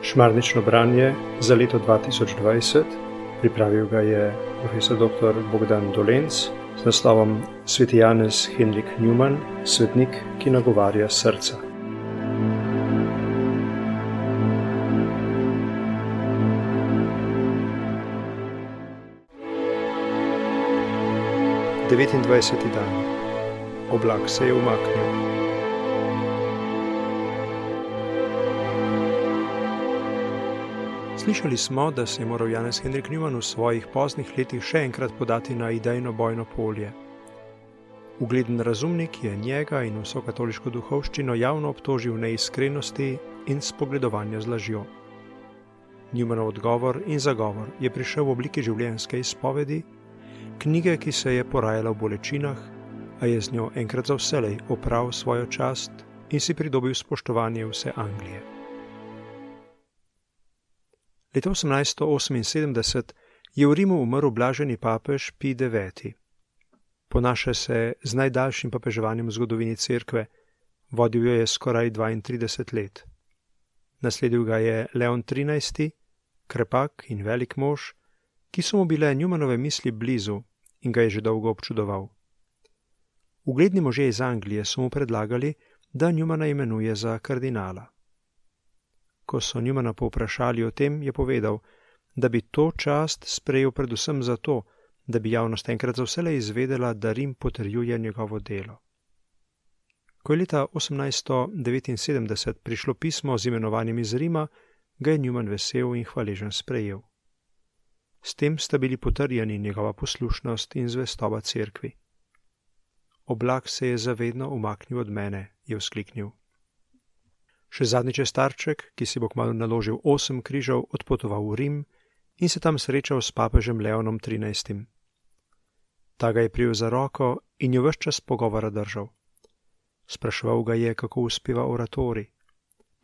Šmarnično branje za leto 2020, pripravil ga je profesor dr. Bogdan Dolenc z naslovom Sveti Janez Henrik Newman, svetnik, ki nagovarja srca. Devetindvajseti dan. Oblak se je umaknil. Slišali smo, da se je moral Janez Henrik Newman v svojih poznih letih še enkrat podati na idejno bojno polje. Ugleden razumnik je njega in vso katoliško duhovščino javno obtožil neiskrenosti in spogledovanja z lažjo. Newmanov odgovor in zagovor je prišel v obliki življenjske izpovedi, knjige, ki se je porajala v bolečinah, a je z njo enkrat za vselej opral svojo čast in si pridobil spoštovanje vse Anglije. Leta 1878 je v Rimu umrl blaženi papež Pij IX. Ponaša se z najdaljšim papeževanjem v zgodovini cerkve, vodil jo je skoraj 32 let. Nasledil ga je Leon XIII., krepak in velik mož, ki so mu bile Newmanove misli blizu in ga je že dolgo občudoval. Ugledni možje iz Anglije so mu predlagali, da Newmana imenuje za kardinala. Ko so Newmana povprašali o tem, je povedal, da bi to čast sprejel predvsem zato, da bi javnost enkrat za vselej izvedela, da Rim potrjuje njegovo delo. Ko je leta 1879 prišlo pismo z imenovanjem iz Rima, ga je Newman vesel in hvaležen sprejel. S tem sta bili potrjeni njegova poslušnost in zvestoba cerkvi. Oblak se je zavedno umaknil od mene, je vzkliknil. Še zadnjič je starček, ki si bo kmalu naložil 8 križev, odpotoval v Rim in se tam srečal s papežem Leonom XIII. Ta ga je prijel za roko in jo ves čas pogovora držal. Spraševal ga je, kako uspeva oratorij.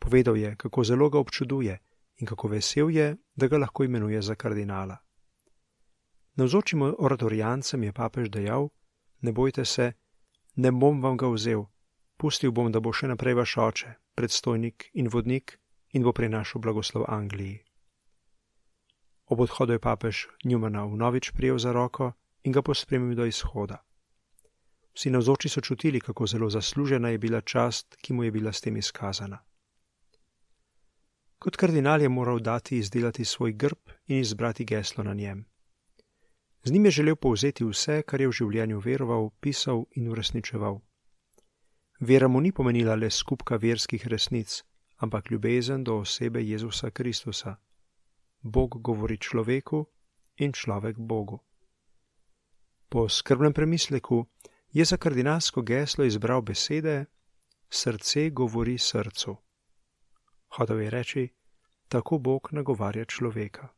Povedal je, kako zelo ga občuduje in kako vesel je, da ga lahko imenuje za kardinala. Navzočim oratorijancem je papež dejal: ne bojte se, ne bom vam ga vzel, pustil bom, da bo še naprej vaš oče, predstojnik in vodnik in bo prinašal blagoslov Angliji. Ob odhodu je papež Newmana vnovič prijel za roko in ga pospremil do izhoda. Vsi navzoči so čutili, kako zelo zaslužena je bila čast, ki mu je bila s tem izkazana. Kot kardinal je moral dati izdelati svoj grb in izbrati geslo na njem. Z njim je želel povzeti vse, kar je v življenju veroval, pisal in uresničeval. Vera mu ni pomenila le skupka verskih resnic, ampak ljubezen do osebe Jezusa Kristusa. Bog govori človeku in človek Bogu. Po skrbnem premisleku je za kardinalsko geslo izbral besede: srce govori srcu. Hotel je reči, tako Bog nagovarja človeka.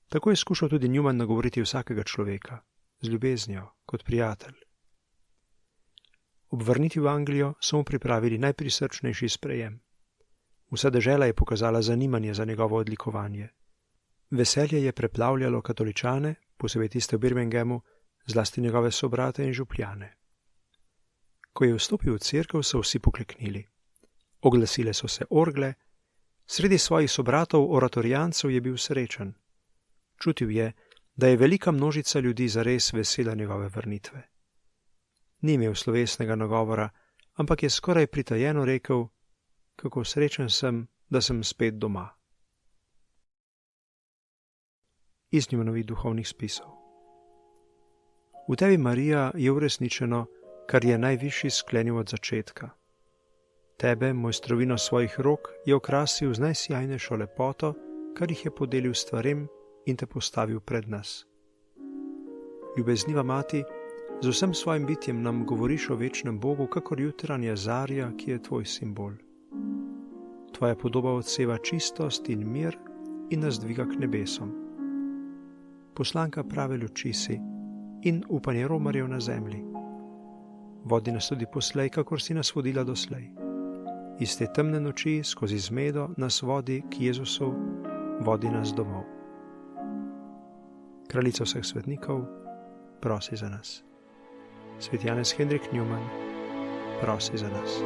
Tako je skušal tudi Newman nagovoriti vsakega človeka, z ljubeznijo, kot prijatelj. Ob vrnitvi v Anglijo so mu pripravili najprisrčnejši sprejem. Vsa dežela je pokazala zanimanje za njegovo odlikovanje. Veselje je preplavljalo katoličane, posebej tiste v Birminghamu, zlasti njegove sobrate in župljane. Ko je vstopil v cerkev, so vsi pokleknili. Oglasile so se orgle, sredi svojih sobratov oratorijancev je bil srečen. Čutil je, da je velika množica ljudi zares vesela njegove vrnitve. Ni imel slovesnega nagovora, ampak je skoraj pritajeno rekel, kako srečen sem, da sem spet doma. Iz Newmanovih duhovnih spisov. V tebi, Marija, je uresničeno, kar je najvišji sklenil od začetka. Tebe, mojstrovino svojih rok, je okrasil z najsjajnejšo lepoto, kar jih je podelil stvarem in te postavil pred nas. Ljubezniva mati, z vsem svojim bitjem nam govoriš o večnem Bogu, kakor jutranja zarja, ki je tvoj simbol. Tvoja podoba odseva čistost in mir in nas dviga k nebesom. Poslanka prave luči si in upanje romarjev na zemlji. Vodi nas tudi poslej, kakor si nas vodila doslej. Iz te temne noči skozi zmedo nas vodi k Jezusu, vodi nas domov. Kraljica vseh svetnikov, prosi za nas. Sveti Janez Henrik Newman, prosi za nas.